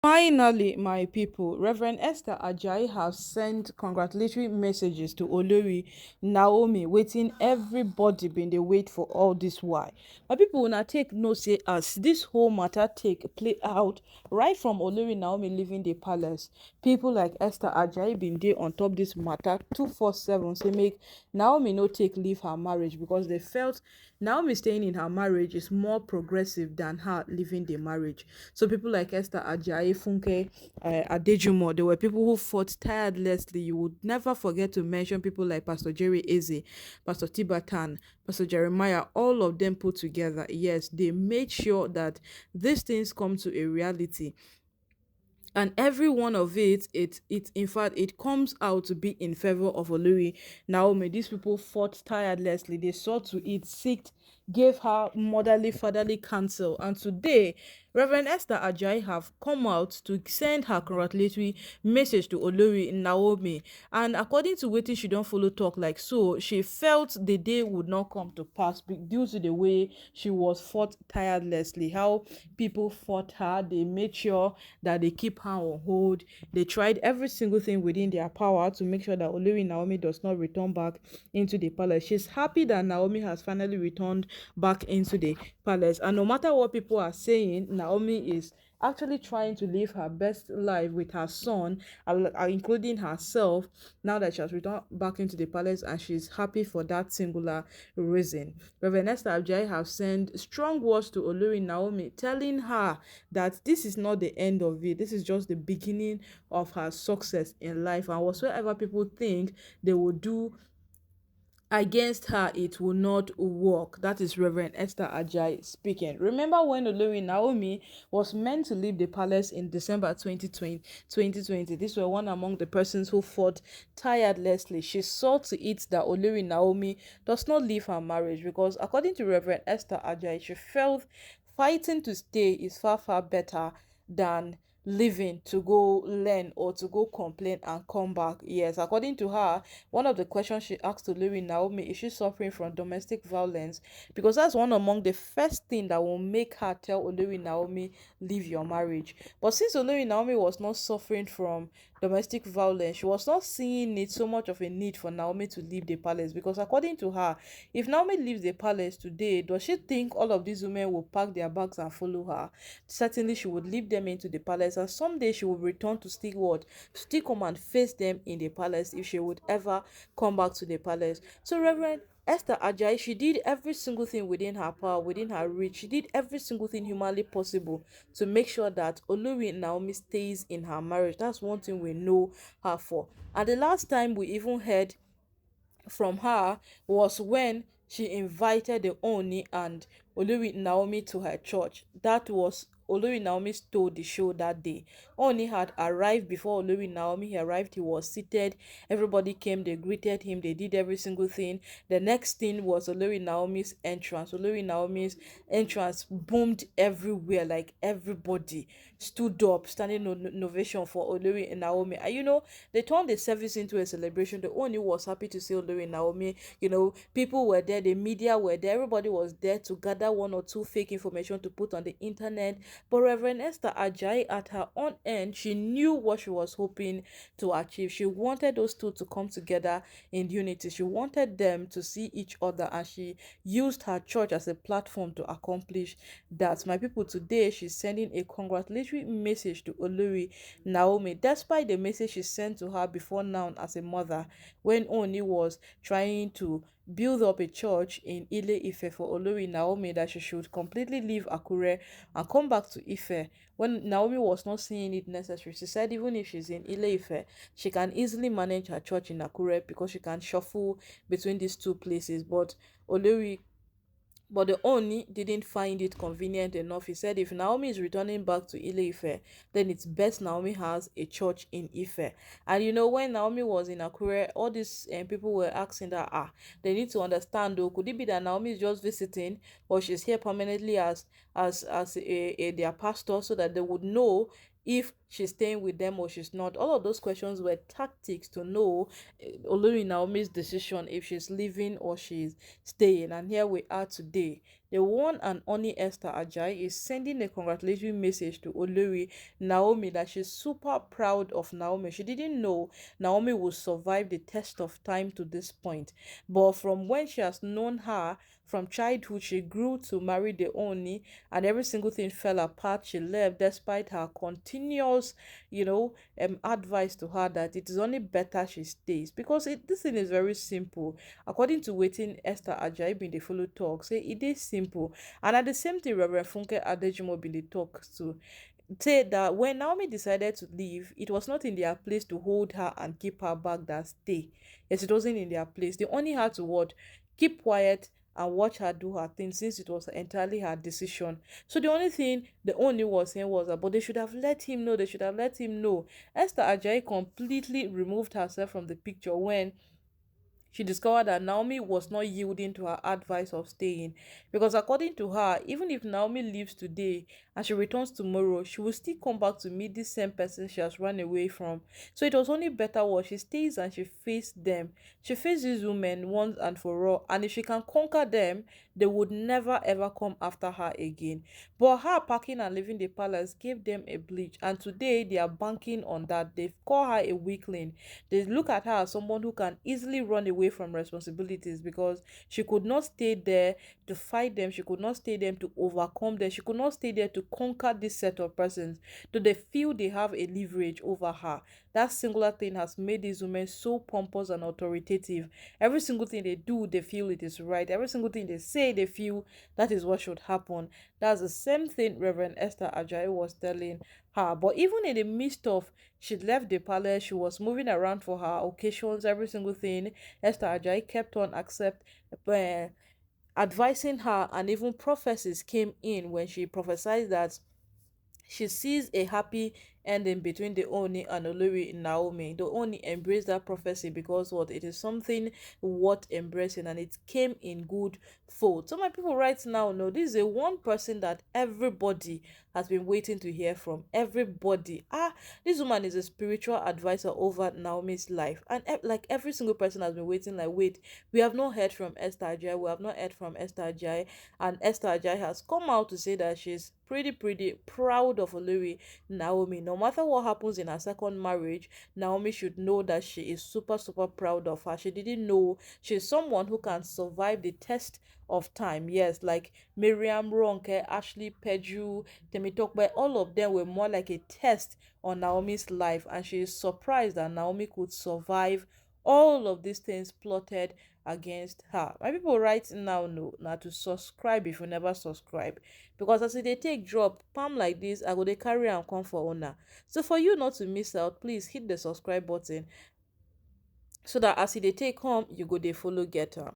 Finally, my people, Reverend Esther Ajayi has sent congratulatory messages to Olori Naomi, waiting everybody been dey wait for all this while. My people una take note say as this whole matter take play out right from Olori Naomi leaving the palace, people like Esther Ajayi been dey on top this matter 247 say make Naomi no take leave her marriage because they felt Naomi staying in her marriage is more progressive than her leaving the marriage. So people like Esther Ajayi, Funke, Adejumo, there were people who fought tirelessly. You would never forget to mention people like Pastor Jerry Eze, Pastor Tibatan, Pastor Jeremiah, all of them put together. Yes, they made sure that these things come to a reality, and every one of it in fact it comes out to be in favor of Olori Naomi. These people fought tirelessly, they sought to it, seeked, gave her motherly fatherly counsel, and today Reverend Esther Ajayi have come out to send her congratulatory message to Olori Naomi. And according to wetin she don follow talk, like, so she felt the day would not come to pass due to the way she was fought tirelessly, how people fought her, they made sure that they keep her on hold, they tried every single thing within their power to make sure that Olori Naomi does not return back into the palace. She's happy that Naomi has finally returned back into the palace, and no matter what people are saying, Naomi is actually trying to live her best life with her son, including herself, now that she has returned back into the palace, and she's happy for that singular reason. Reverend Esther Ajayi have sent strong words to Olori Naomi, telling her that this is not the end of it. This is just the beginning of her success in life, and whatsoever people think they will do against her, it will not work. That is Reverend Esther Ajayi speaking. Remember when Olori Naomi was meant to leave the palace in December 2020? These were one among the persons who fought tirelessly. She saw to it that Olori Naomi does not leave her marriage because, according to Reverend Esther Ajayi, she felt fighting to stay is far, far better than leaving to go learn or to go complain and come back. Yes, according to her, one of the questions she asked to Olori Naomi, is she suffering from domestic violence? Because that's one among the first thing that will make her tell Olori Naomi, leave your marriage. But since Olori Naomi was not suffering from domestic violence, she was not seeing it so much of a need for Naomi to leave the palace, because according to her, if Naomi leaves the palace today, does she think all of these women will pack their bags and follow her? Certainly she would leave them into the palace, and someday she will return to still what, still come and face them in the palace if she would ever come back to the palace. So Reverend Esther Ajayi, she did every single thing within her power, within her reach. She did every single thing humanly possible to make sure that Olori Naomi stays in her marriage. That's one thing we know her for. And the last time we even heard from her was when she invited the Oni and Olori Naomi to her church. That was Olori Naomi stole the show that day. Oni had arrived before Olori Naomi. He arrived, he was seated. Everybody came, they greeted him, they did every single thing. The next thing was Olori Naomi's entrance. Olori Naomi's entrance boomed everywhere, like everybody stood up, standing ovation for Olori Naomi. And they turned the service into a celebration. The Oni was happy to see Olori Naomi. People were there, the media were there, everybody was there to gather one or two fake information to put on the internet. But Reverend Esther Ajayi, at her own end, she knew what she was hoping to achieve. She wanted those two to come together in unity. She wanted them to see each other, and she used her church as a platform to accomplish that. My people, today she's sending a congratulatory message to Olori Naomi, despite the message she sent to her before now as a mother, when Oni was trying to build up a church in Ile Ife for Olori Naomi, that she should completely leave Akure and come back to Ife. When Naomi was not seeing it necessary, she said even if she's in Ile Ife, she can easily manage her church in Akure because she can shuffle between these two places. But the Oni didn't find it convenient enough. He said if Naomi is returning back to Ile Ife, then it's best Naomi has a church in Ife. And when Naomi was in Akure, all these people were asking that, they need to understand though, could it be that Naomi is just visiting, or she's here permanently as their pastor, so that they would know if she's staying with them or she's not. All of those questions were tactics to know Olori Naomi's decision if she's leaving or she's staying. And here we are today. The one and only Esther Ajayi is sending a congratulatory message to Olori Naomi that she's super proud of Naomi. She didn't know Naomi would survive the test of time to this point. But from when she has known her from childhood, she grew to marry the Oni, and every single thing fell apart. She left despite her continuous, advice to her that it is only better she stays, because this thing is very simple. According to wetin Esther Ajayi bin dey follow talk, say it is simple. And at the same thing, Reverend Funke Adejimo bin dey talk too, say that when Naomi decided to leave, it was not in their place to hold her and keep her back that stay. Yes, it wasn't in their place. They only had to what? Keep quiet and watch her do her thing, since it was entirely her decision. So the only thing the only was saying was that, but they should have let him know. They should have let him know. Esther Ajayi completely removed herself from the picture when she discovered that Naomi was not yielding to her advice of staying. Because according to her, even if Naomi leaves today and she returns tomorrow, she will still come back to meet this same person she has run away from. So it was only better what she stays and she faces them. She faces these women once and for all. And if she can conquer them, they would never ever come after her again. But her packing and leaving the palace gave them a bleach. And today they are banking on that. They've called her a weakling. They look at her as someone who can easily run away from responsibilities, because she could not stay there to fight them. She could not stay there to overcome them. She could not stay there to conquer this set of persons. Do they feel they have a leverage over her? That singular thing has made these women so pompous and authoritative. Every single thing they do, they feel it is right. Every single thing they say, they feel that is what should happen. That's the same thing Reverend Esther Ajayi was telling her. But even in the midst of she left the palace, she was moving around for her occasions, every single thing, Esther Ajayi kept on uh, advising her, and even prophecies came in when she prophesied that she sees a happy ending between the Oni and Olori Naomi. The Oni embraced that prophecy because what? It is something worth embracing, and it came in good fold. So my people right now know this is a one person that everybody has been waiting to hear from. Everybody. This woman is a spiritual advisor over Naomi's life. And like every single person has been waiting, like, wait, we have not heard from Esther Ajayi. We have not heard from Esther Ajayi. And Esther Ajayi has come out to say that she's pretty proud of Olori Naomi. No matter what happens in her second marriage, Naomi should know that she is super proud of her. She didn't know she's someone who can survive the test of time. Yes, like Miriam Ronke, Ashley Peju, Temitokbe, all of them were more like a test on Naomi's life, and she is surprised that Naomi could survive all of these things plotted against her. My people right now know now to subscribe if you never subscribe, because as they take drop palm like this, I go dey carry and come for owner. So for you not to miss out, please hit the subscribe button so that as they take home, you go dey follow get am.